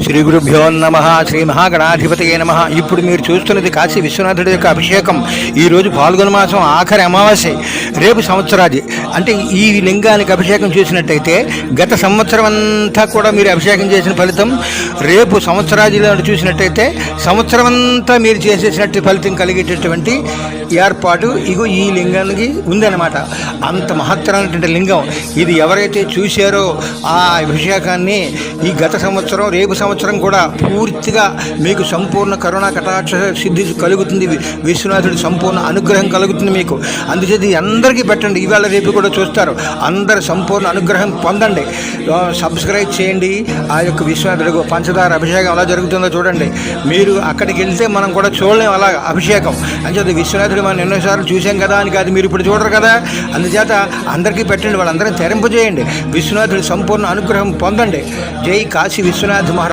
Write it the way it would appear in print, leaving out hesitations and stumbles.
శ్రీ గురుభ్యో నమ. శ్రీ మహాగణాధిపతయే నమ. ఇప్పుడు మీరు చూస్తున్నది కాశీ విశ్వనాథుడి యొక్క అభిషేకం. ఈరోజు పాల్గొన మాసం ఆఖరి అమావాస్య. రేపు సంవత్సరాది అంటే ఈ లింగానికి అభిషేకం చేసినట్టయితే గత సంవత్సరం అంతా కూడా మీరు అభిషేకం చేసిన ఫలితం రేపు సంవత్సరాదిలో చూసినట్టయితే సంవత్సరం అంతా మీరు చేసేసినట్టు ఫలితం కలిగేటటువంటి ఏర్పాటు ఇగో ఈ లింగానికి ఉందన్నమాట. అంత మహత్తరమైనటువంటి లింగం ఇది. ఎవరైతే చూశారో ఆ అభిషేకాన్ని ఈ గత సంవత్సరం రేపు సంవత్సరం కూడా పూర్తిగా మీకు సంపూర్ణ కరుణా కటాక్ష సిద్ధి కలుగుతుంది. విశ్వనాథుడి సంపూర్ణ అనుగ్రహం కలుగుతుంది మీకు. అందుచేత అందరికీ పెట్టండి. ఇవాళ రేపు కూడా చూస్తారు. అందరు సంపూర్ణ అనుగ్రహం పొందండి. సబ్స్క్రైబ్ చేయండి. ఆ యొక్క విశ్వనాథుడి పంచదార అభిషేకం ఎలా జరుగుతుందో చూడండి. మీరు అక్కడికి వెళ్తే మనం కూడా చూడలేం అలా అభిషేకం. అంచేత విశ్వనాథుడు మనం ఎన్నోసార్లు చూసాం కదా అని కాదు, మీరు ఇప్పుడు చూడరు కదా. అందుచేత అందరికీ పెట్టండి. వాళ్ళందరినీ తెరింపజేయండి. విశ్వనాథుడి సంపూర్ణ అనుగ్రహం పొందండి. జై కాశీ విశ్వనాథ మహారాజ్.